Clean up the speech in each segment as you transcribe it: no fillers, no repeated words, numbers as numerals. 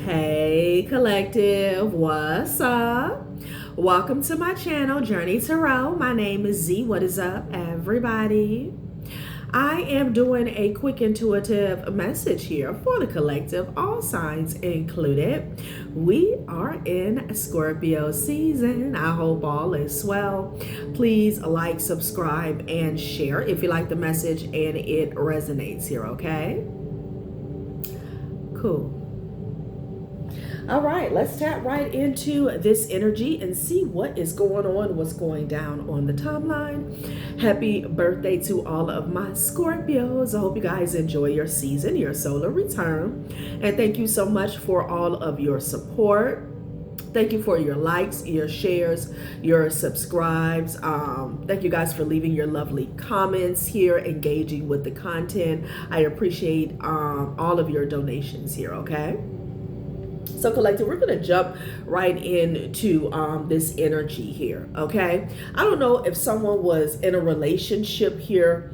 Hey collective, what's up? Welcome to my channel, Journey Tarot. My name is Z. What is up, everybody? I am doing a quick intuitive message here for the collective, all signs included. We are in Scorpio season. I hope all is well. Please like, subscribe, and share if you like the message and it resonates here, okay? Cool. All right, let's tap right into this energy and see what is going on, what's going down on the timeline. Happy birthday to all of my Scorpios. I hope you guys enjoy your season, your solar return. And thank you so much for all of your support. Thank you for your likes, your shares, your subscribes. Thank you guys for leaving your lovely comments here, engaging with the content. I appreciate all of your donations here, okay? So collective, we're going to jump right into this energy here, okay? I don't know if someone was in a relationship here,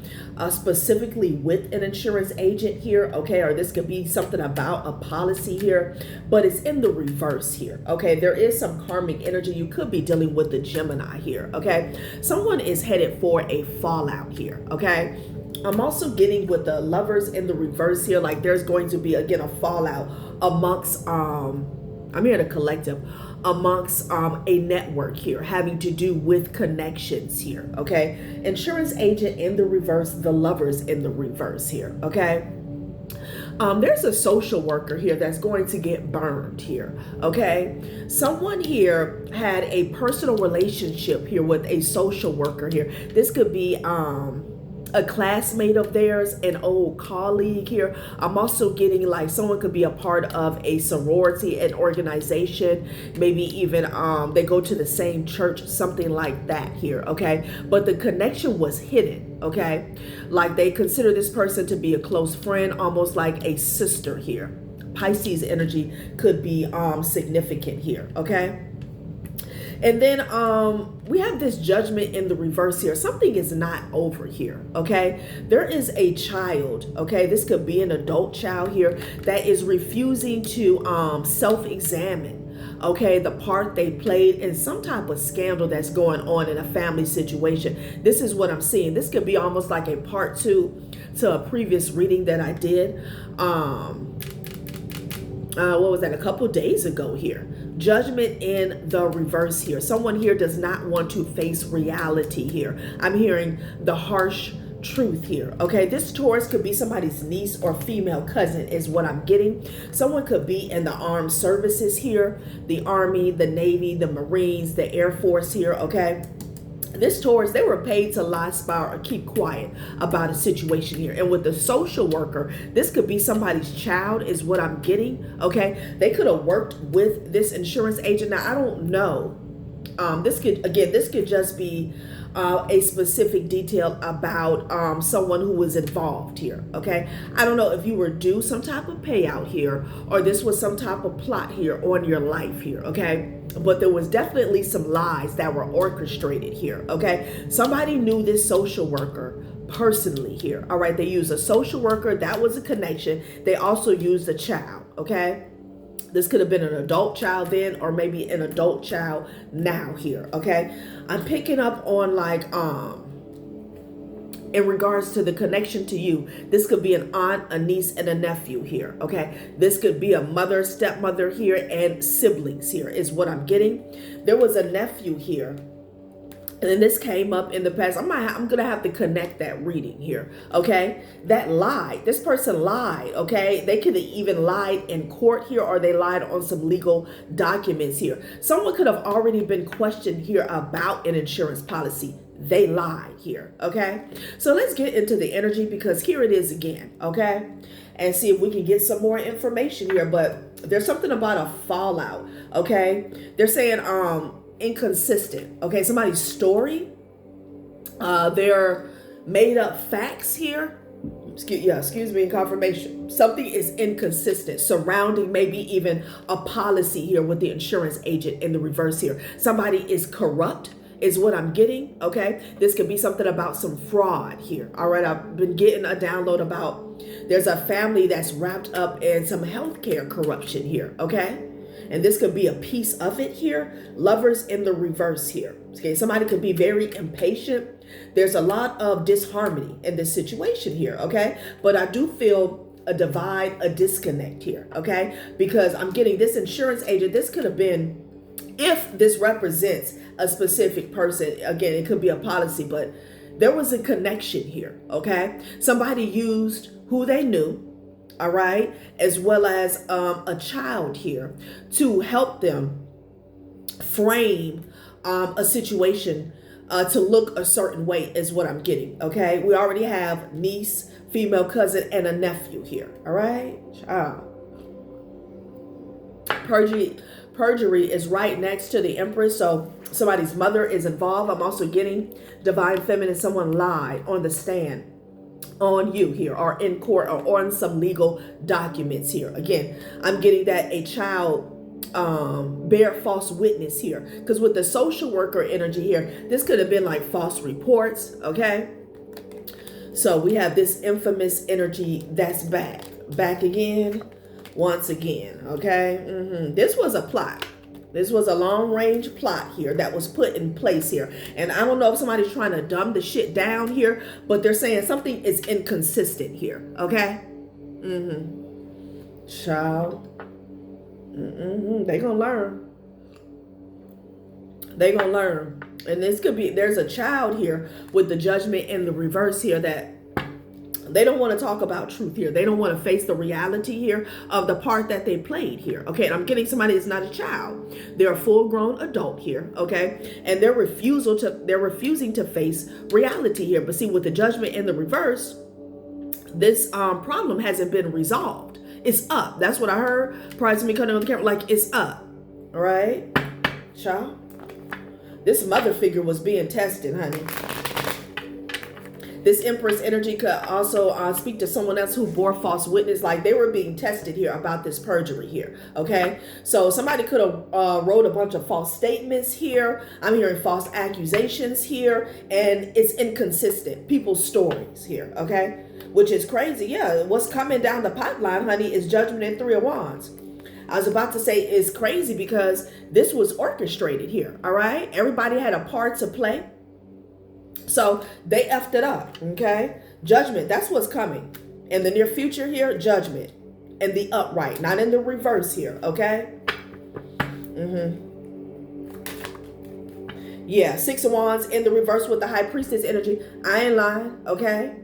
specifically with an insurance agent here, okay? Or this could be something about a policy here, but it's in the reverse here, okay? There is some karmic energy. You could be dealing with the Gemini here, okay? Someone is headed for a fallout here, okay? I'm also getting with the Lovers in the reverse here, like there's going to be, again, a fallout amongst, I'm here to collective, amongst a network here having to do with connections here, okay? Insurance agent in the reverse, the Lovers in the reverse here, okay? There's a social worker here that's going to get burned here, okay? Someone here had a personal relationship here with a social worker here. This could be, a classmate of theirs, an old colleague here. I'm also getting like someone could be a part of a sorority, an organization, maybe even they go to the same church, something like that here, okay? But the connection was hidden, okay? Like they consider this person to be a close friend, almost like a sister here. Pisces energy could be significant here, okay? And then we have this Judgment in the reverse here. Something is not over here, okay? There is a child, okay? This could be an adult child here that is refusing to self-examine, okay, the part they played in some type of scandal that's going on in a family situation. This is what I'm seeing. This could be almost like a part two to a previous reading that I did. What was that? A couple days ago here. Judgment in the reverse here. Someone here does not want to face reality here. I'm hearing the harsh truth here, okay? This Taurus could be somebody's niece or female cousin is what I'm getting. Someone could be in the armed services here, the Army, the Navy, the Marines, the Air Force here, okay? This Taurus, they were paid to lie, spy, or keep quiet about a situation here. And with the social worker, this could be somebody's child is what I'm getting, okay? They could have worked with this insurance agent. Now, I don't know. This could just be a specific detail about someone who was involved here, okay? I don't know if you were due some type of payout here or this was some type of plot here on your life here, okay? But there was definitely some lies that were orchestrated here, okay? Somebody knew this social worker personally here, all right? They used a social worker. That was a connection. They also used a child, okay? This could have been an adult child then or maybe an adult child now here, okay? I'm picking up on like, in regards to the connection to you, this could be an aunt, a niece, and a nephew here, okay? This could be a mother, stepmother here, and siblings here is what I'm getting. There was a nephew here. And then this came up in the past. I'm going to have to connect that reading here, okay? That lied. This person lied, okay? They could have even lied in court here or they lied on some legal documents here. Someone could have already been questioned here about an insurance policy. They lied here, okay? So let's get into the energy because here it is again, okay? And see if we can get some more information here. But there's something about a fallout, okay? They're saying, inconsistent, okay? Somebody's story, they're made up facts here. Excuse me, in confirmation. Something is inconsistent surrounding maybe even a policy here with the insurance agent in the reverse here. Somebody is corrupt is what I'm getting, okay? This could be something about some fraud here, all right? I've been getting a download about there's a family that's wrapped up in some healthcare corruption here, okay? And this could be a piece of it here. Lovers in the reverse here, okay? Somebody could be very impatient. There's a lot of disharmony in this situation here, okay? But I do feel a divide, a disconnect here, okay? Because I'm getting this insurance agent. This could have been, if this represents a specific person, again, it could be a policy, but there was a connection here, okay? Somebody used who they knew, all right, as well as a child here to help them frame a situation to look a certain way is what I'm getting, okay? We already have niece, female cousin, and a nephew here, all right? Perjury is right next to the Empress, so somebody's mother is involved. I'm also getting divine feminine, someone lied on the stand on you here, or in court, or on some legal documents here. Again, I'm getting that a child bear false witness here, because with the social worker energy here, this could have been like false reports, okay? So we have this infamous energy that's back again, once again, okay? This was a plot. This was a long-range plot here that was put in place here. And I don't know if somebody's trying to dumb the shit down here, but they're saying something is inconsistent here, okay? Child. They gonna learn. They gonna learn. And this could be, there's a child here with the judgment in the reverse here that they don't want to talk about truth here. They don't want to face the reality here of the part that they played here. Okay, and I'm getting somebody that's not a child. They're a full-grown adult here. Okay, and they're refusing to face reality here. But see, with the judgment in the reverse, this problem hasn't been resolved. It's up. That's what I heard prior to me cutting on the camera. Like, it's up. All right, child. This mother figure was being tested, honey. This Empress energy could also speak to someone else who bore false witness, like they were being tested here about this perjury here, okay? So somebody could have wrote a bunch of false statements here. I'm hearing false accusations here, and it's inconsistent. People's stories here, okay? Which is crazy. Yeah, what's coming down the pipeline, honey, is Judgment and Three of Wands. I was about to say it's crazy because this was orchestrated here, all right? Everybody had a part to play. So they effed it up, okay? Judgment, that's what's coming. In the near future here, judgment. In the upright, not in the reverse here, okay? Yeah, Six of Wands in the reverse with the High Priestess energy. I ain't lying, okay?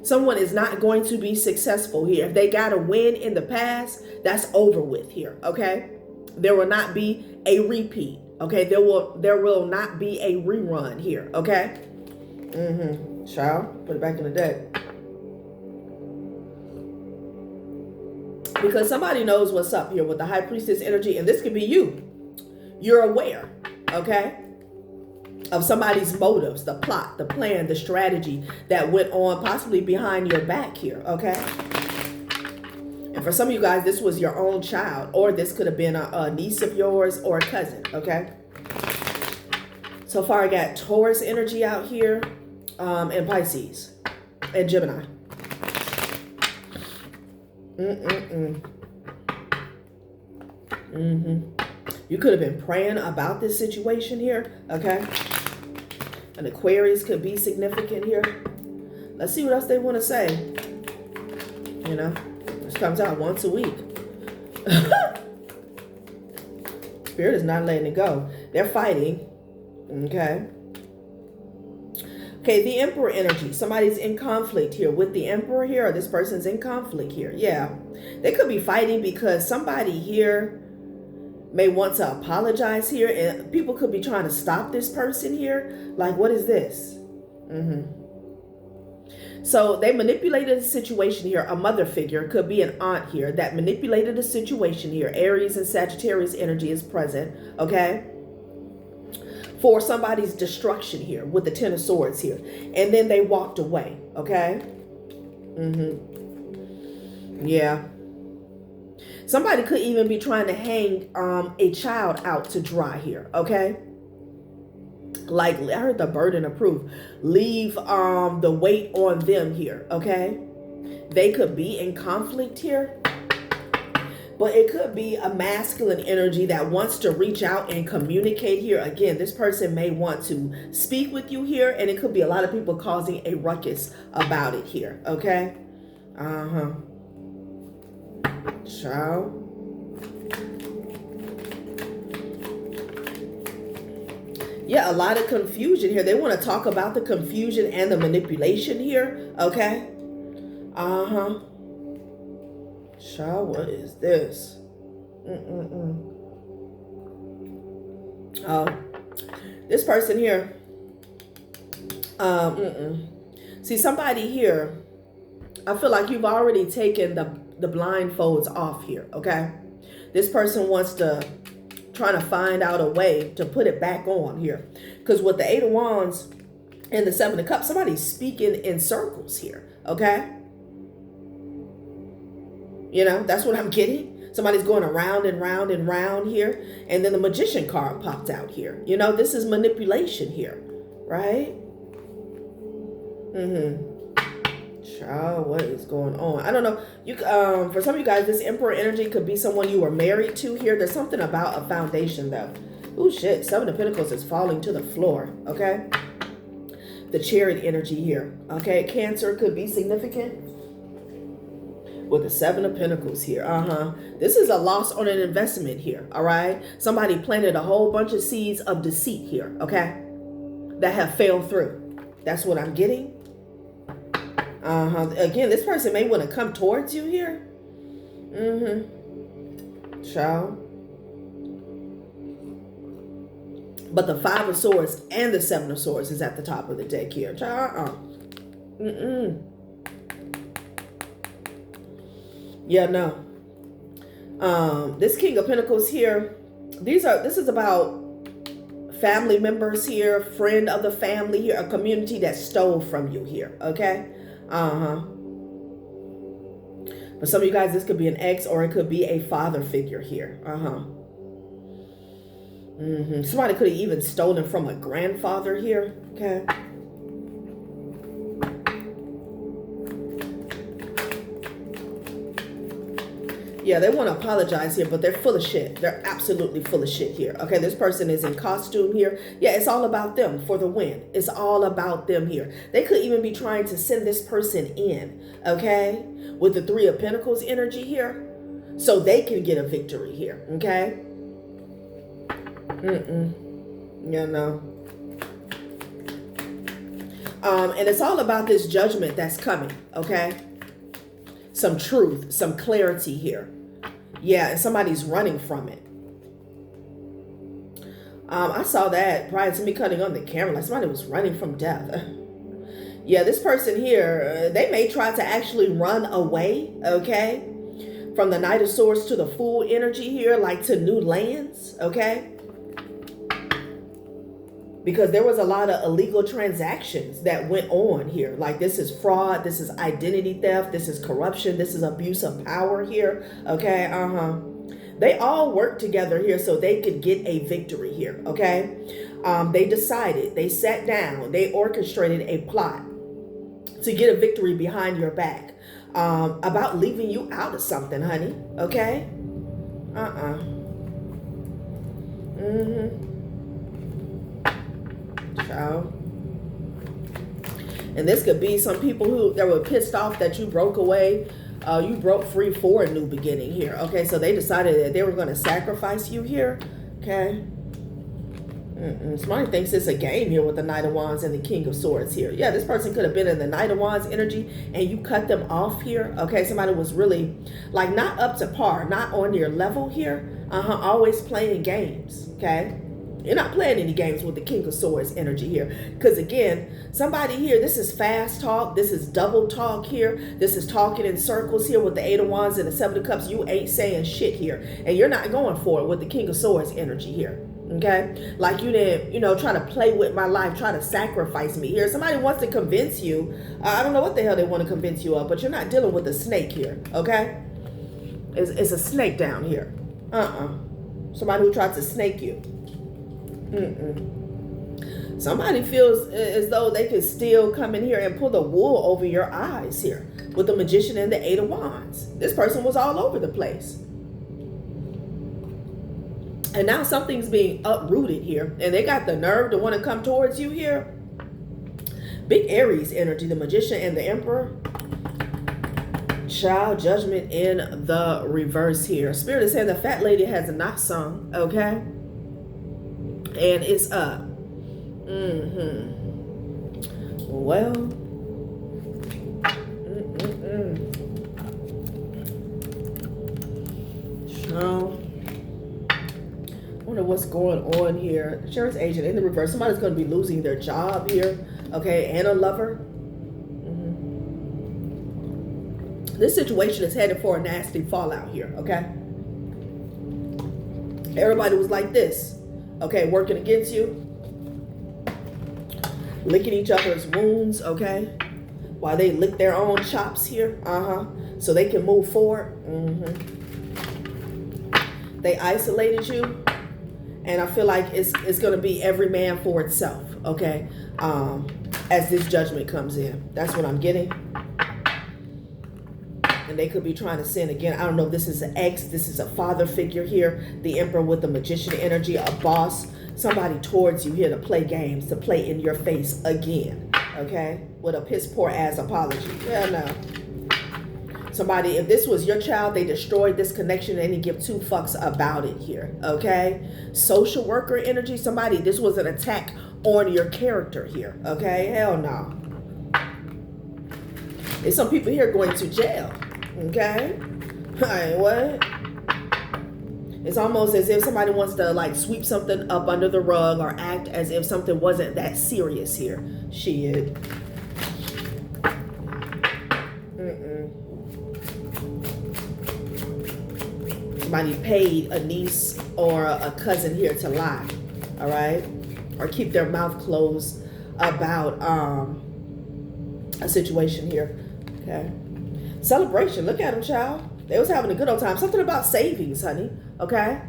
Someone is not going to be successful here. If they got a win in the past, that's over with here, okay? There will not be a repeat, okay? There will not be a rerun here, okay? Child, put it back in the deck. Because somebody knows what's up here with the High Priestess energy, and this could be you. You're aware, okay, of somebody's motives, the plot, the plan, the strategy that went on possibly behind your back here, okay? And for some of you guys, this was your own child, or this could have been a niece of yours or a cousin, okay? So far, I got Taurus energy out here, and Pisces, and Gemini. You could have been praying about this situation here, okay? An Aquarius could be significant here. Let's see what else they want to say. You know, this comes out once a week. Spirit is not letting it go. They're fighting, okay? Okay, the Emperor energy. Somebody's in conflict here with the Emperor here, or this person's in conflict here. Yeah, they could be fighting because somebody here may want to apologize here, and people could be trying to stop this person here. Like, what is this? So they manipulated a situation here. A mother figure, could be an aunt here, that manipulated a situation here. Aries and Sagittarius energy is present, okay? For somebody's destruction here with the Ten of Swords here. And then they walked away, okay? Yeah. Somebody could even be trying to hang a child out to dry here, okay? Like, I heard the burden of proof. Leave the weight on them here, okay? They could be in conflict here, but it could be a masculine energy that wants to reach out and communicate here. Again, this person may want to speak with you here, and it could be a lot of people causing a ruckus about it here, okay? Ciao. Yeah, a lot of confusion here. They want to talk about the confusion and the manipulation here, okay? Child, what is this? Oh, this person here. See, somebody here, I feel like you've already taken the blindfolds off here, okay? This person wants to trying to find out a way to put it back on here. Because with the Eight of Wands and the Seven of Cups, somebody's speaking in circles here, okay? You know, that's what I'm getting. Somebody's going around and round and round here. And then the Magician card popped out here. You know, this is manipulation here, right? Child, what is going on? I don't know. You for some of you guys, this Emperor energy could be someone you were married to here. There's something about a foundation though. Oh shit, Seven of Pentacles is falling to the floor, okay? The Chariot energy here, okay? Cancer could be significant with the Seven of Pentacles here. This is a loss on an investment here, all right? Somebody planted a whole bunch of seeds of deceit here, okay? That have failed through. That's what I'm getting. Again, this person may want to come towards you here. Child. But the Five of Swords and the Seven of Swords is at the top of the deck here. Child. Yeah, no. This King of Pentacles here. This is about family members here, friend of the family here, a community that stole from you here, okay? For some of you guys, this could be an ex or it could be a father figure here. Somebody could have even stolen from a grandfather here, okay? Yeah, they want to apologize here, but they're full of shit. They're absolutely full of shit here. Okay, this person is in costume here. Yeah, it's all about them for the win. It's all about them here. They could even be trying to send this person in, okay, with the Three of Pentacles energy here, so they can get a victory here, okay? Yeah, no. And it's all about this judgment that's coming, okay? Some truth, some clarity here. Yeah, and somebody's running from it. I saw that prior to me cutting on the camera, like somebody was running from death. Yeah, this person here, they may try to actually run away, okay? From the Knight of Swords to the Fool energy here, like to new lands, okay? Because there was a lot of illegal transactions that went on here. Like this is fraud, this is identity theft, this is corruption, this is abuse of power here. Okay, They all worked together here so they could get a victory here, okay? They decided, they sat down, they orchestrated a plot to get a victory behind your back. About leaving you out of something, honey, okay? Child. And this could be some people that were pissed off that you broke away. You broke free for a new beginning here. Okay, so they decided that they were going to sacrifice you here. Okay. Somebody thinks it's a game here with the Knight of Wands and the King of Swords here. Yeah, this person could have been in the Knight of Wands energy and you cut them off here. Okay, somebody was really like not up to par, not on your level here. Always playing games. Okay. You're not playing any games with the King of Swords energy here. Because again, somebody here, this is fast talk. This is double talk here. This is talking in circles here with the Eight of Wands and the Seven of Cups. You ain't saying shit here. And you're not going for it with the King of Swords energy here. Okay? Like you didn't, try to play with my life, try to sacrifice me here. Somebody wants to convince you. I don't know what the hell they want to convince you of, but you're not dealing with a snake here. Okay? It's a snake down here. Somebody who tried to snake you. Somebody feels as though they could still come in here and pull the wool over your eyes here with the Magician and the Eight of Wands. This person was all over the place. And now something's being uprooted here. And they got the nerve to want to come towards you here. Big Aries energy, the Magician and the Emperor. Child, Judgment in the reverse here. Spirit is saying the fat lady has not sung, okay? And it's up. Well. So, I wonder what's going on here. Insurance agent in the reverse. Somebody's going to be losing their job here, okay? And a lover. This situation is headed for a nasty fallout here, okay? Everybody was like this, okay? Working against you. Licking each other's wounds, okay? While they lick their own chops here, so they can move forward. They isolated you. And I feel like it's going to be every man for itself, okay? As this judgment comes in. That's what I'm getting. And they could be trying to sin again. I don't know if this is an ex. This is a father figure here. The Emperor with the Magician energy. A boss. Somebody towards you here to play games. To play in your face again. Okay? With a piss poor ass apology. Yeah, no. Somebody, if this was your child, they destroyed this connection. They didn't give two fucks about it here. Okay? Social worker energy. Somebody, this was an attack on your character here. Okay? Hell no. There's some people here going to jail. Okay? Hey, what? It's almost as if somebody wants to like sweep something up under the rug or act as if something wasn't that serious here. Shit. Somebody paid a niece or a cousin here to lie. All right? Or keep their mouth closed about a situation here. Okay? Celebration. Look at them, child. They was having a good old time. Something about savings, honey. Okay?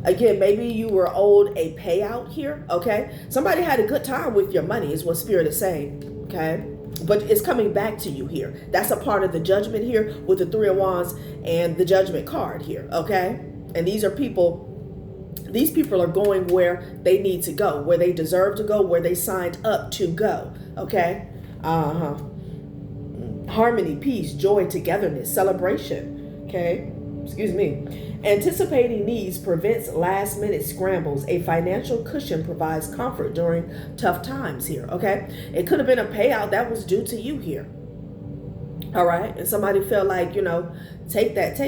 Again, maybe you were owed a payout here. Okay? Somebody had a good time with your money is what Spirit is saying. Okay? But it's coming back to you here. That's a part of the judgment here with the Three of Wands and the Judgment card here. Okay? And these people are going where they need to go, where they deserve to go, where they signed up to go. Okay? Harmony, peace, joy, togetherness, celebration. Okay? Excuse me. Anticipating needs prevents last-minute scrambles. A financial cushion provides comfort during tough times here. Okay? It could have been a payout that was due to you here. All right? And somebody felt like, you know, take that.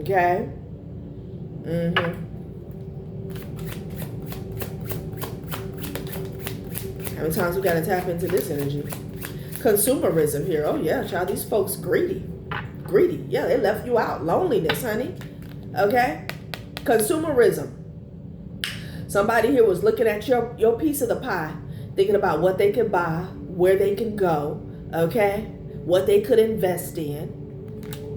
Okay? How many times we got to tap into this energy? Consumerism here. Oh, yeah, child. These folks greedy. Yeah, they left you out. Loneliness, honey. Okay? Consumerism. Somebody here was looking at your piece of the pie, thinking about what they could buy, where they can go, okay? What they could invest in.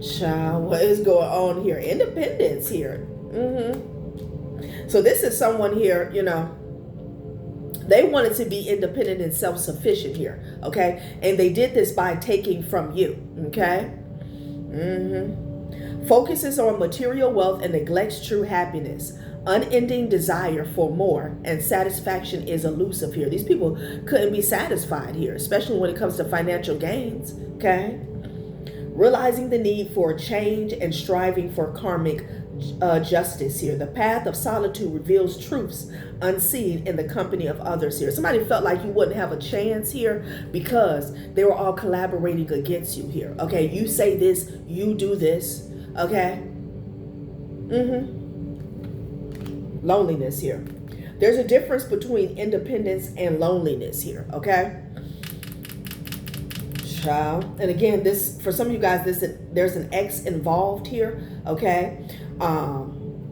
Child, what is going on here? Independence here. So this is someone here, you know, they wanted to be independent and self-sufficient here, okay? And they did this by taking from you, okay? Focuses on material wealth and neglects true happiness. Unending desire for more and satisfaction is elusive here. These people couldn't be satisfied here, especially when it comes to financial gains, okay? Realizing the need for change and striving for karmic justice here. The path of solitude reveals truths unseen in the company of others here. Somebody felt like you wouldn't have a chance here because they were all collaborating against you here. Okay, you say this, you do this. Okay. Loneliness here. There's a difference between independence and loneliness here. Okay. Child. And again, this, for some of you guys, there's an ex involved here. Okay.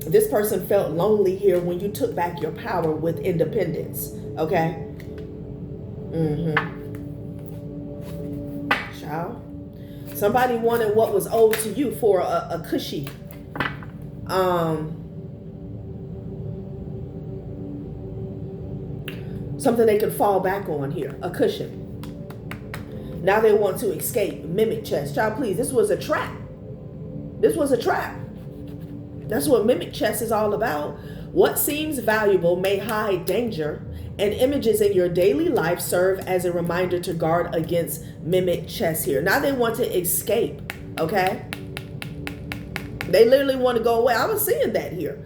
This person felt lonely here when you took back your power with independence. Okay. Child. Somebody wanted what was owed to you for a cushy. something they could fall back on here, a cushion. Now they want to escape, mimic chess. Child, please, this was a trap. This was a trap. That's what mimic chess is all about. What seems valuable may hide danger, and images in your daily life serve as a reminder to guard against mimic chess here. Now they want to escape, okay? They literally want to go away. I was seeing that here.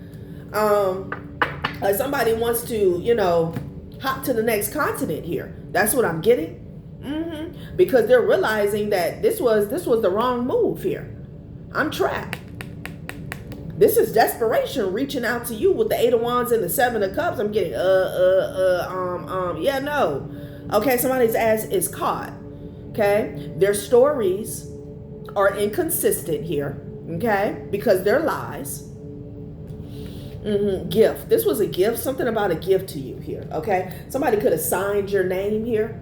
Somebody wants to, you know, hop to the next continent here. That's what I'm getting. Because they're realizing that this was the wrong move here. I'm trapped. This is desperation reaching out to you with the 8 of Wands and the 7 of Cups. I'm getting, yeah, no. Okay, somebody's ass is caught. Okay, their stories are inconsistent here. Okay, because they're lies. Gift. This was a gift. Something about a gift to you here. Okay, somebody could have signed your name here.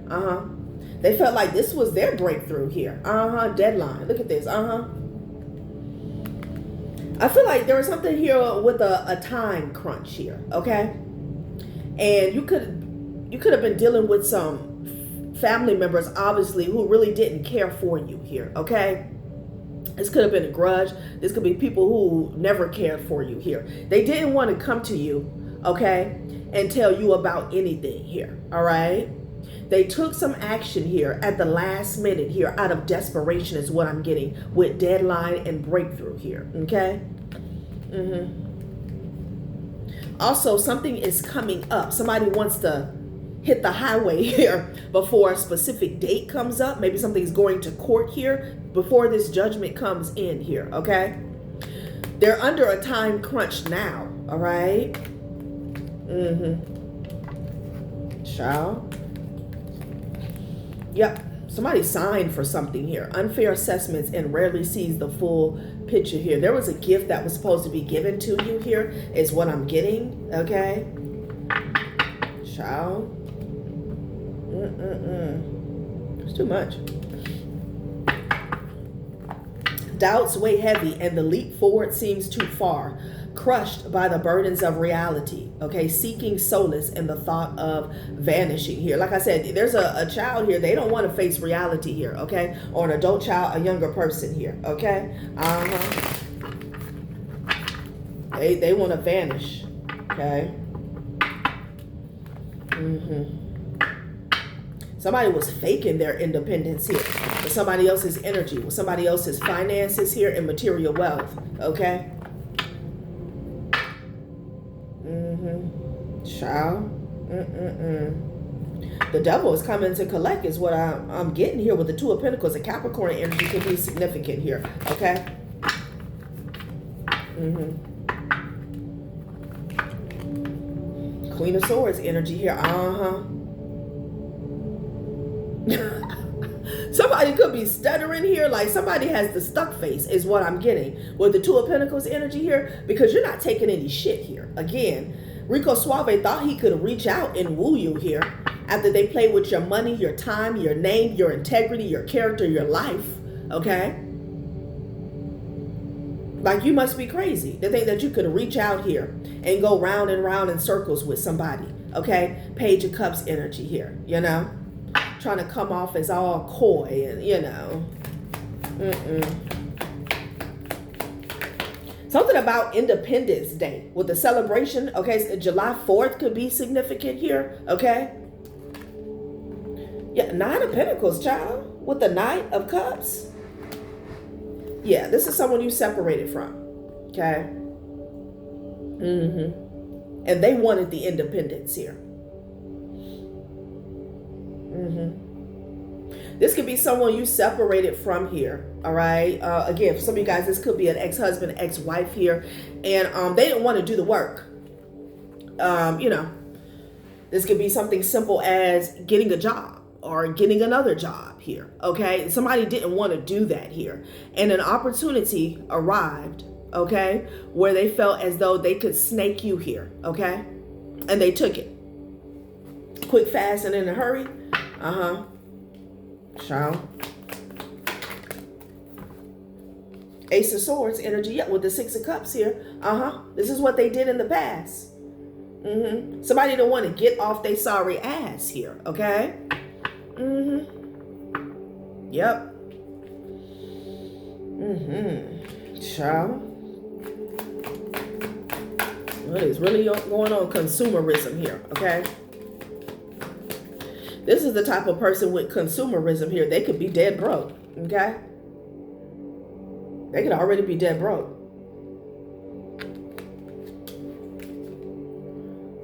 They felt like this was their breakthrough here. Deadline. Look at this. I feel like there was something here with a time crunch here, okay? And you could have been dealing with some family members, obviously, who really didn't care for you here, okay? This could have been a grudge. This could be people who never cared for you here. They didn't want to come to you, okay, and tell you about anything here, all right? They took some action here at the last minute here out of desperation is what I'm getting with deadline and breakthrough here, okay? Also, something is coming up. Somebody wants to hit the highway here before a specific date comes up. Maybe something's going to court here before this judgment comes in here, okay? They're under a time crunch now, all right? Child. Yep, somebody signed for something here. Unfair assessments and rarely sees the full picture here. There was a gift that was supposed to be given to you here is what I'm getting, okay? Child. It's too much. Doubts weigh heavy and the leap forward seems too far. Crushed by the burdens of reality, okay? Seeking solace in the thought of vanishing here. Like I said, there's a child here. They don't want to face reality here, okay? Or an adult child, a younger person here, okay? They want to vanish, okay? Somebody was faking their independence here with somebody else's energy, with somebody else's finances here and material wealth, okay? Child. The devil is coming to collect is what I'm getting here with the 2 of Pentacles. The Capricorn energy could be significant here, okay? Queen of Swords energy here. Somebody could be stuttering here, like somebody has the stuck face is what I'm getting with the 2 of Pentacles energy here, because you're not taking any shit here. Again, Rico Suave thought he could reach out and woo you here after they play with your money, your time, your name, your integrity, your character, your life, okay? Like, you must be crazy to think that you could reach out here and go round and round in circles with somebody, okay? Page of Cups energy here, you know? Trying to come off as all coy and, you know. Something about Independence Day with the celebration, okay? So July 4th could be significant here, okay? Yeah, 9 of Pentacles, child, with the Knight of Cups. Yeah, this is someone you separated from, okay? And they wanted the independence here. This could be someone you separated from here, all right? Again, for some of you guys, this could be an ex-husband, ex-wife here, and they didn't want to do the work. You know, this could be something simple as getting a job or getting another job here, okay? Somebody didn't want to do that here, and an opportunity arrived, okay, where they felt as though they could snake you here, okay? And they took it. Quick, fast, and in a hurry. Child. Ace of Swords energy, yeah, with the 6 of Cups here. This is what they did in the past. Somebody don't want to get off their sorry ass here, okay? Yep. Child. What is really going on? Consumerism here, okay? This is the type of person with consumerism here. They could be dead broke, okay? They could already be dead broke.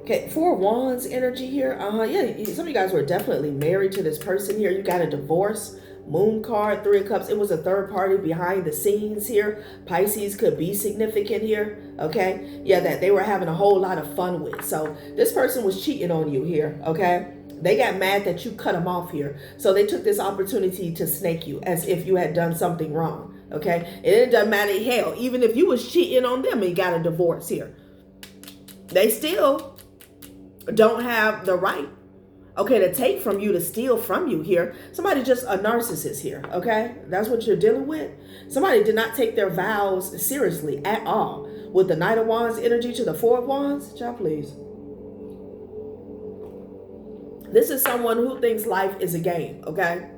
Okay, 4 Wands energy here. Yeah, some of you guys were definitely married to this person here. You got a divorce. Moon card, 3 of Cups. It was a third party behind the scenes here. Pisces could be significant here, okay? Yeah, that they were having a whole lot of fun with. So this person was cheating on you here, okay? They got mad that you cut them off here. So they took this opportunity to snake you as if you had done something wrong, okay? It doesn't matter, hell, even if you was cheating on them and you got a divorce here. They still don't have the right, okay, to take from you, to steal from you here. Somebody just a narcissist here, okay? That's what you're dealing with. Somebody did not take their vows seriously at all. With the Knight of Wands energy to the 4 of Wands, child, please. This is someone who thinks life is a game, okay?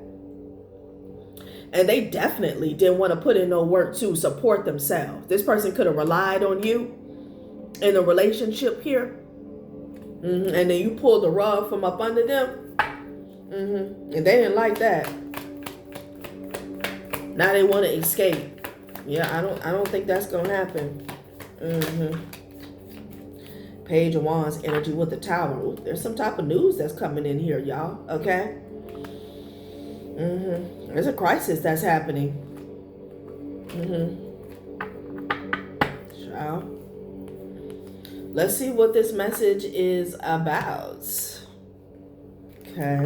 And they definitely didn't want to put in no work to support themselves. This person could have relied on you in a relationship here. And then you pulled the rug from up under them. And they didn't like that. Now they want to escape. Yeah, I don't think that's gonna happen. Page of Wands energy with the Tower. Ooh, there's some type of news that's coming in here, y'all. Okay. There's a crisis that's happening. Child. Let's see what this message is about. Okay.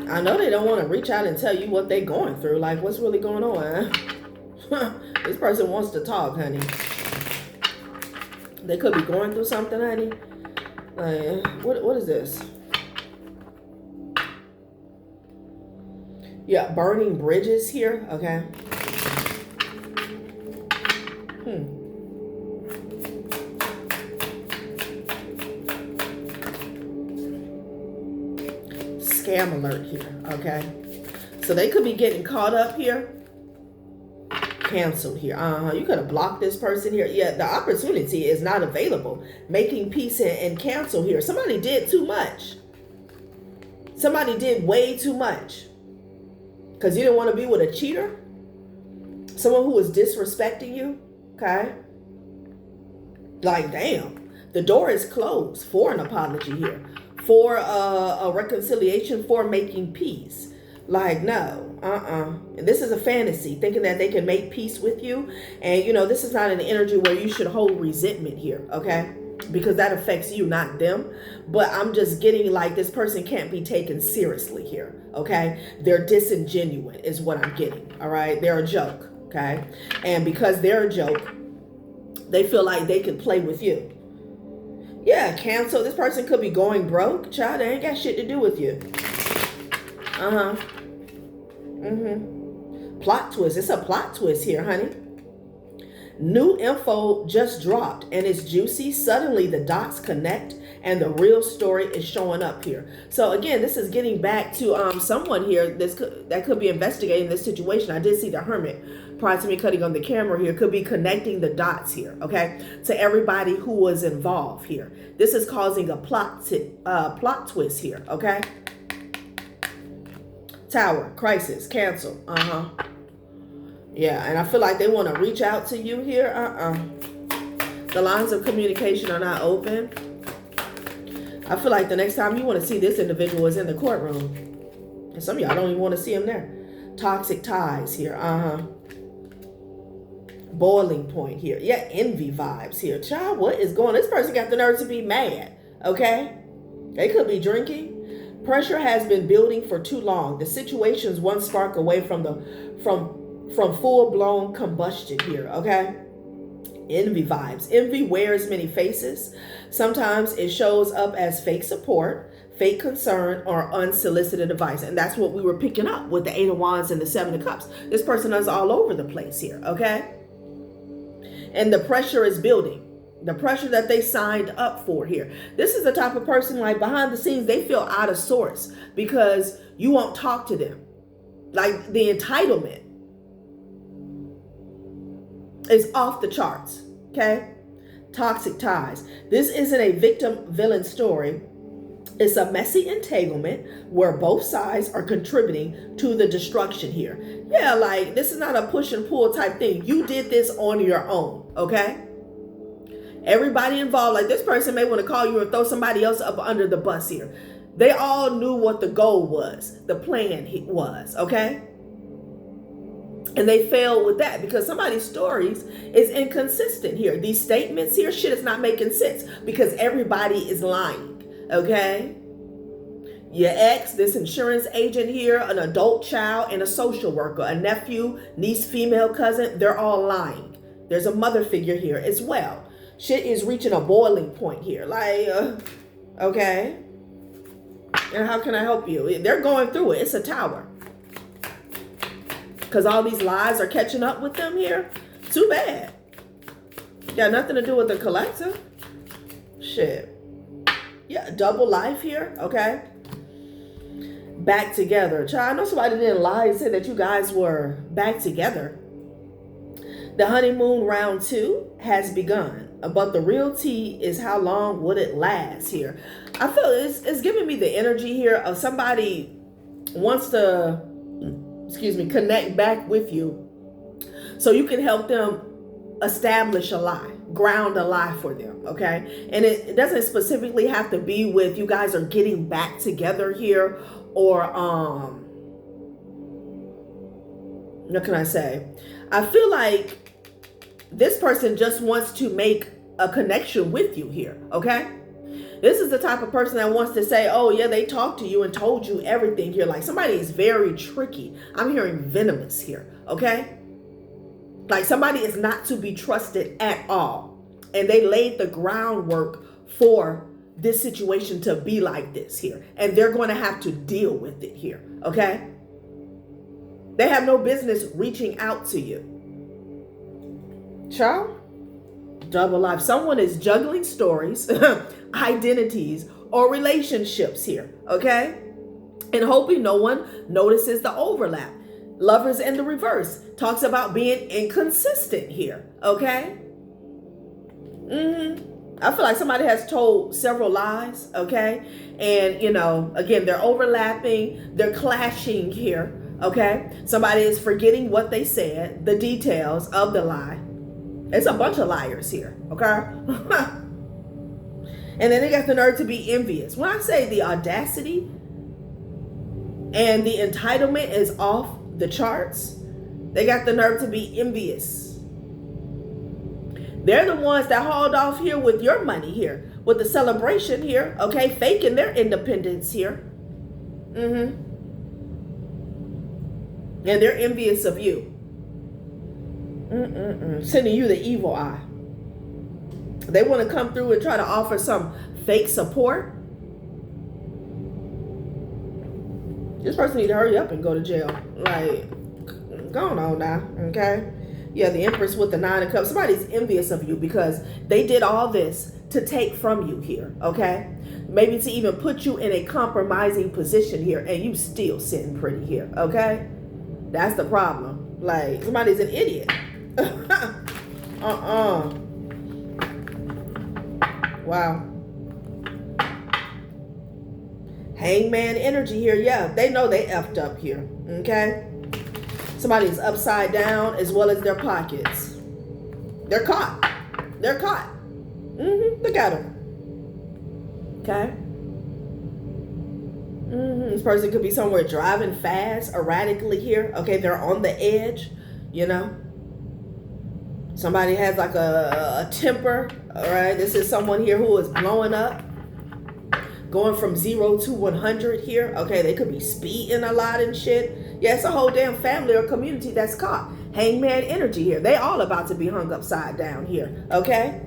I know they don't want to reach out and tell you what they're going through. Like, what's really going on? This person wants to talk, honey. They could be going through something, honey. Like, what is this? Yeah, burning bridges here. Okay. Scam alert here. Okay. So they could be getting caught up here. Canceled here. You could have blocked this person here. Yeah, the opportunity is not available. Making peace and cancel here. Somebody did too much. Somebody did way too much. Because you didn't want to be with a cheater. Someone who was disrespecting you. Okay. Like, damn. The door is closed for an apology here. For a reconciliation. For making peace. Like, no. And this is a fantasy. Thinking that they can make peace with you. And, you know, this is not an energy where you should hold resentment here. Okay. Because that affects you, not them. But I'm just getting like this person can't be taken seriously here. Okay. They're disingenuous is what I'm getting. All right. They're a joke. Okay. And because they're a joke, they feel like they can play with you. Yeah. Cancel. This person could be going broke. Child, they ain't got shit to do with you. Plot twist. It's a plot twist here, honey. New info just dropped and it's juicy. Suddenly the dots connect and the real story is showing up here. So again, this is getting back to someone here that could be investigating this situation. I did see the Hermit prior to me cutting on the camera here. Could be connecting the dots here, okay, to everybody who was involved here. This is causing a plot twist here, okay. Tower, crisis, cancel. Yeah, and I feel like they want to reach out to you here. The lines of communication are not open. I feel like the next time you want to see this individual is in the courtroom. And some of y'all don't even want to see him there. Toxic ties here. Boiling point here. Yeah, envy vibes here. Child, what is going on? This person got the nerve to be mad. Okay? They could be drinking. Pressure has been building for too long. The situation's one spark away from full-blown combustion here, okay? Envy vibes. Envy wears many faces. Sometimes it shows up as fake support, fake concern, or unsolicited advice. And that's what we were picking up with the 8 of Wands and the 7 of Cups. This person is all over the place here, okay? And the pressure is building. The pressure that they signed up for here. This is the type of person, like, behind the scenes, they feel out of sorts because you won't talk to them. Like, the entitlement is off the charts, okay? Toxic ties. This isn't a victim-villain story. It's a messy entanglement where both sides are contributing to the destruction here. Yeah, like, this is not a push and pull type thing. You did this on your own, okay? Everybody involved, like, this person may want to call you and throw somebody else up under the bus here. They all knew what the goal was, the plan was, okay? And they failed with that because somebody's stories is inconsistent here. These statements here, shit is not making sense because everybody is lying, okay? Your ex, this insurance agent here, an adult child, and a social worker, a nephew, niece, female cousin, they're all lying. There's a mother figure here as well. Shit is reaching a boiling point here. Like, okay. And how can I help you? They're going through it. It's a tower. Because all these lies are catching up with them here. Too bad. Got nothing to do with the collective. Shit. Yeah, double life here. Okay. Back together. Child, I know somebody didn't lie and say that you guys were back together. The honeymoon round 2 has begun. But the real tea is how long would it last here. I feel it's giving me the energy here of somebody wants to, connect back with you so you can help them establish a lie, ground a lie for them, okay? And it doesn't specifically have to be with you guys are getting back together here or, what can I say? I feel like this person just wants to make a connection with you here, okay? This is the type of person that wants to say, oh, yeah, they talked to you and told you everything here. Like, somebody is very tricky. I'm hearing venomous here, okay? Like, somebody is not to be trusted at all. And they laid the groundwork for this situation to be like this here. And they're going to have to deal with it here, okay? They have no business reaching out to you. Child, double life. Someone is juggling stories, identities, or relationships here, okay? And hoping no one notices the overlap. Lovers in the reverse talks about being inconsistent here, okay? I feel like somebody has told several lies, okay? And, again, they're overlapping, they're clashing here, okay? Somebody is forgetting what they said, the details of the lie. It's a bunch of liars here, okay? And then they got the nerve to be envious. When I say the audacity and the entitlement is off the charts, they got the nerve to be envious. They're the ones that hauled off here with your money here, with the celebration here, okay? Faking their independence here. And they're envious of you. Sending you the evil eye. They want to come through and try to offer some fake support. This person need to hurry up and go to jail. Like, go on now, okay? Yeah, the Empress with the 9 of Cups. Somebody's envious of you because they did all this to take from you here, okay? Maybe to even put you in a compromising position here, and you still sitting pretty here, okay? That's the problem. Like, somebody's an idiot. Wow. Hangman energy here. Yeah, they know they effed up here. Okay. Somebody's upside down as well as their pockets. They're caught. They're caught. Look at them. Okay. This person could be somewhere driving fast, erratically here. Okay, they're on the edge, Somebody has like a temper, all right? This is someone here who is blowing up, going from 0 to 100 here. Okay, they could be speeding a lot and shit. Yeah, it's a whole damn family or community that's caught. Hangman energy here. They all about to be hung upside down here, okay?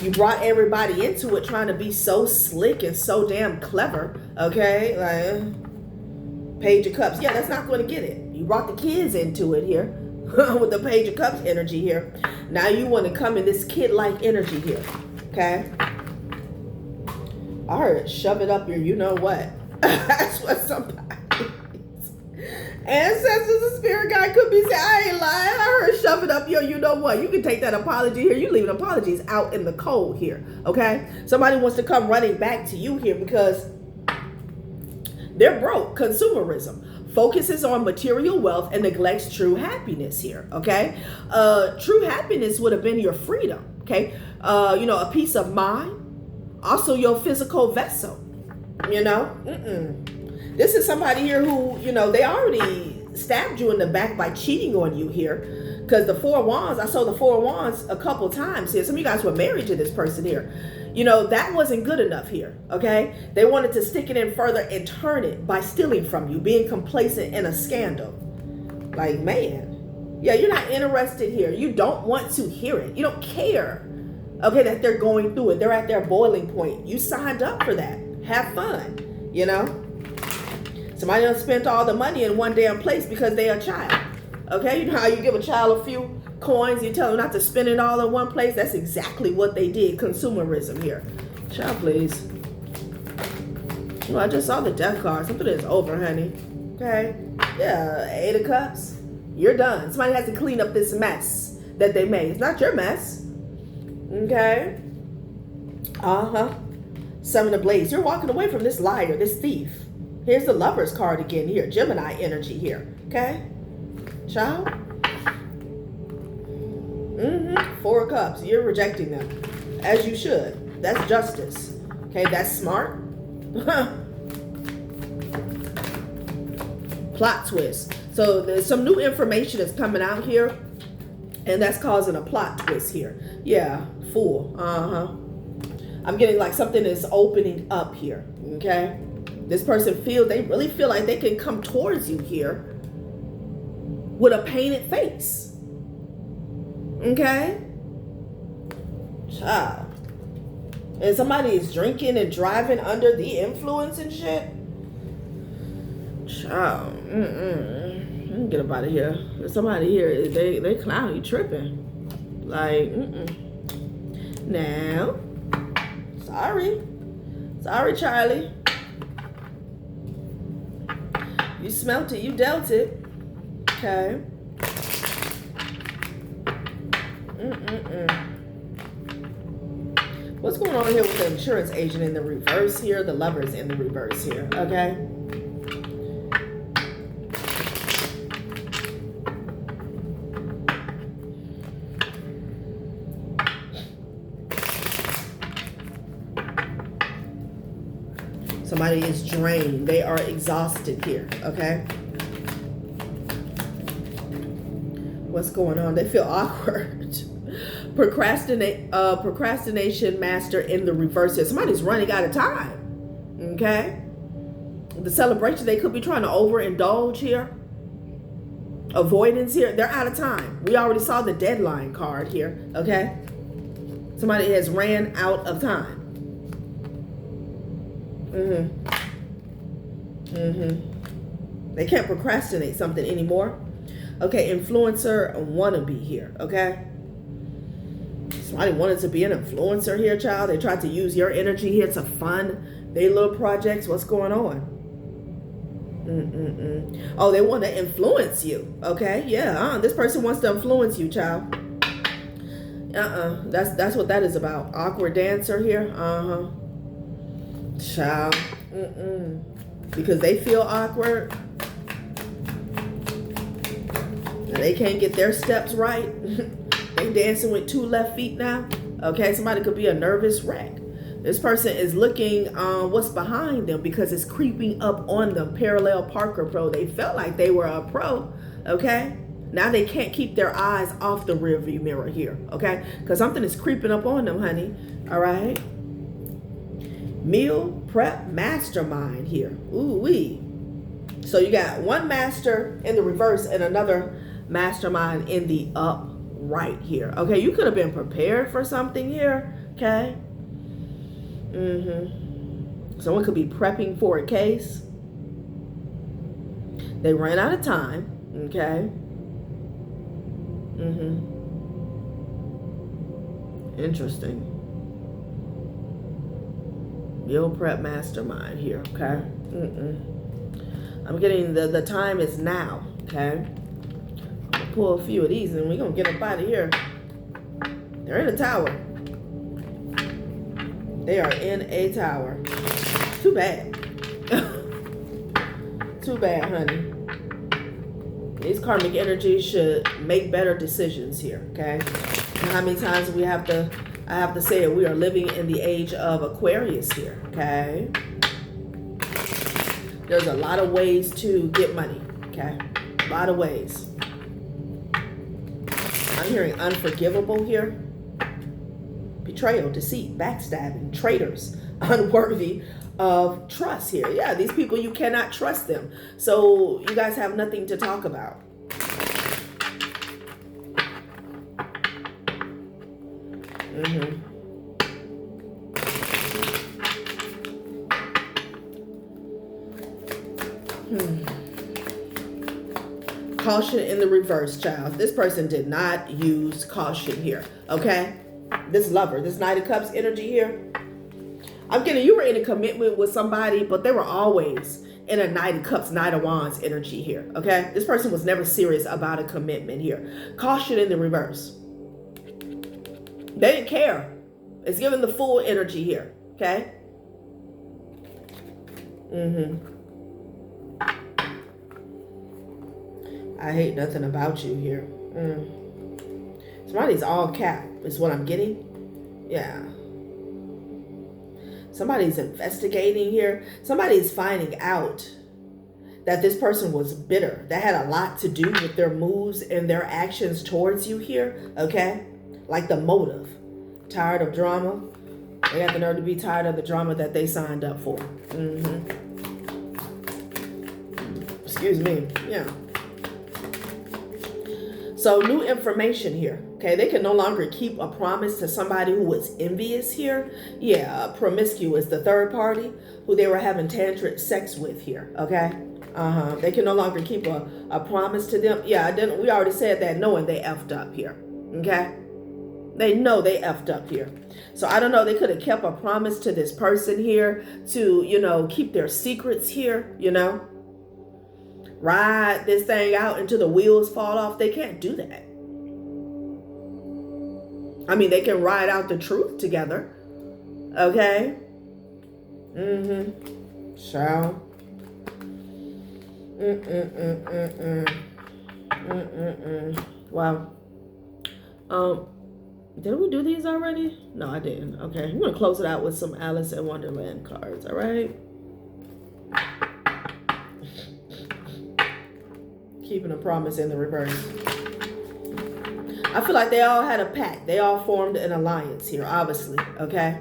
You brought everybody into it trying to be so slick and so damn clever, okay? Like, Page of Cups. Yeah, that's not going to get it. You brought the kids into it here with the Page of Cups energy here. Now you want to come in this kid-like energy here, okay? I heard shove it up your you-know-what. That's what somebody... Ancestors and spirit guide could be saying, I ain't lying. I heard shove it up your you know what. You can take that apology here. You leaving apologies out in the cold here. Okay? Somebody wants to come running back to you here because they're broke. Consumerism focuses on material wealth and neglects true happiness here. Okay? True happiness would have been your freedom. Okay? A peace of mind. Also your physical vessel. This is somebody here who, they already stabbed you in the back by cheating on you here. Because the Four of Wands, I saw the Four of Wands a couple times here. Some of you guys were married to this person here. That wasn't good enough here, okay? They wanted to stick it in further and turn it by stealing from you, being complacent in a scandal. Like, man, yeah, you're not interested here. You don't want to hear it. You don't care, okay, that they're going through it. They're at their boiling point. You signed up for that. Have fun, Somebody done spent all the money in one damn place because they're a child. Okay, you know how you give a child a few coins, you tell them not to spend it all in one place? That's exactly what they did. Consumerism here. Child, please. Well, I just saw the death card. Something is over, honey. Okay. Yeah, 8 of Cups. You're done. Somebody has to clean up this mess that they made. It's not your mess. Okay. Seven of Blades. You're walking away from this liar, this thief. Here's the Lover's card again here. Gemini energy here. Okay? Child? 4 of Cups. You're rejecting them. As you should. That's justice. Okay? That's smart. Plot twist. So there's some new information that's coming out here. And that's causing a plot twist here. Yeah. Fool. I'm getting like something is opening up here. Okay? This person they really feel like they can come towards you here with a painted face. Okay? Child. And somebody is drinking and driving under the influence and shit. Child. Let me get up out of here. There's somebody here, they clowny tripping. Like, Now. Sorry, Charlie. You smelt it. You dealt it. Okay. What's going on here with the insurance agent in the reverse here? The Lovers in the reverse here. Okay. Somebody is drained. They are exhausted here, okay? What's going on? They feel awkward. Procrastination master in the reverse here. Somebody's running out of time, okay? The celebration, they could be trying to overindulge here. Avoidance here. They're out of time. We already saw the deadline card here, okay? Somebody has ran out of time. They can't procrastinate something anymore. Okay, influencer wannabe here, okay? Somebody wanted to be an influencer here, child. They tried to use your energy here to fund their little projects. What's going on? Oh, they want to influence you, okay? Yeah, this person wants to influence you, child. That's what that is about. Awkward dancer here. Child. Because they feel awkward. And they can't get their steps right. They dancing with 2 left feet now. Okay, somebody could be a nervous wreck. This person is looking what's behind them because it's creeping up on them. Parallel Parker Pro. They felt like they were a pro. Okay. Now they can't keep their eyes off the rearview mirror here. Okay. Because something is creeping up on them, honey. All right. Meal prep mastermind here. Ooh wee. So you got one master in the reverse and another mastermind in the upright here. Okay, you could have been prepared for something here. Okay? Someone could be prepping for a case. They ran out of time. Okay? Interesting. Meal prep mastermind here. Okay? I'm getting the time is now. Okay? I'm going to pull a few of these and we're going to get up out of here. They're in a tower. They are in a tower. Too bad. Too bad, honey. These karmic energies should make better decisions here, okay? And how many times I have to say it, we are living in the age of Aquarius here, okay? There's a lot of ways to get money, okay? A lot of ways. I'm hearing unforgivable here. Betrayal, deceit, backstabbing, traitors, unworthy of trust here. Yeah, these people, you cannot trust them. So you guys have nothing to talk about. Caution in the reverse, child. This person did not use caution here, okay? This lover, this Knight of Cups energy here. I'm getting you were in a commitment with somebody, but they were always in a Knight of Cups, Knight of Wands energy here, okay? This person was never serious about a commitment here. Caution in the reverse. They didn't care. It's giving the full energy here, okay? I hate nothing about you here. Somebody's all cap is what I'm getting. Yeah. Somebody's investigating here. Somebody's finding out that this person was bitter. That had a lot to do with their moves and their actions towards you here. Okay? Like the motive. Tired of drama. They got the nerve to be tired of the drama that they signed up for. Excuse me. Yeah. So new information here. Okay, they can no longer keep a promise to somebody who was envious here. Yeah, promiscuous, the third party who they were having tantric sex with here. Okay, they can no longer keep a promise to them. Yeah, we already said that, knowing they effed up here. Okay, they know they effed up here. So I don't know. They could have kept a promise to this person here to, you know, keep their secrets here. You know, ride this thing out until the wheels fall off. They can't do that. I mean, they can ride out the truth together. Okay? So. Wow. Did we do these already? No, I didn't. Okay. I'm going to close it out with some Alice in Wonderland cards. All right? Keeping a promise in the reverse. I feel like they all had a pact. They all formed an alliance here, obviously. Okay?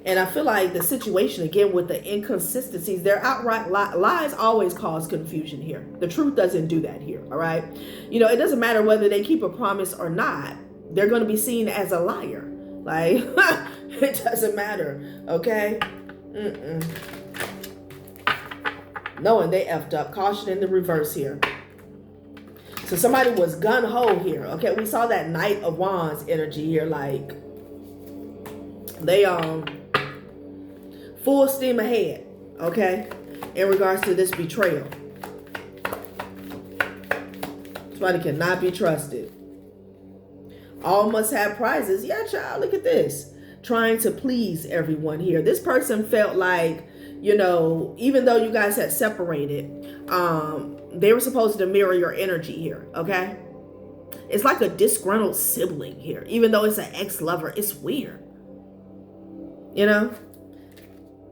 And I feel like the situation, again, with the inconsistencies, their outright lies always cause confusion here. The truth doesn't do that here, all right? You know, it doesn't matter whether they keep a promise or not. They're going to be seen as a liar. Like, it doesn't matter, okay? Knowing they effed up. Caution in the reverse here. So somebody was gun-ho here, okay? We saw that Knight of Wands energy here, like, they, full steam ahead, okay, in regards to this betrayal. Somebody cannot be trusted. All must have prizes. Yeah, child, look at this. Trying to please everyone here. This person felt like, you know, even though you guys had separated, they were supposed to mirror your energy here, okay? It's like a disgruntled sibling here. Even though it's an ex-lover, it's weird. You know?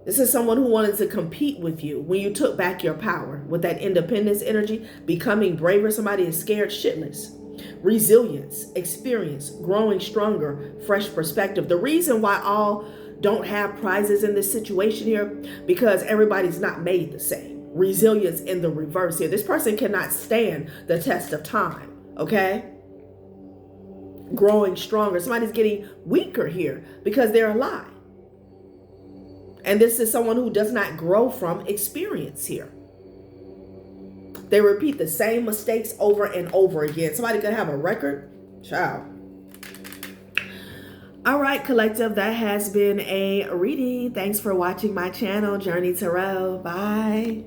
This is someone who wanted to compete with you when you took back your power with that independence energy, becoming braver. Somebody is scared shitless. Resilience, experience, growing stronger, fresh perspective. The reason why all don't have prizes in this situation here, because everybody's not made the same. Resilience in the reverse here. This person cannot stand the test of time, okay? growing stronger. Somebody's getting weaker here because they're a lie. And this is someone who does not grow from experience here. They repeat the same mistakes over and over again. Somebody could have a record. Child. All right, collective, that has been a reading. Thanks for watching my channel, Journey Tarot. Bye.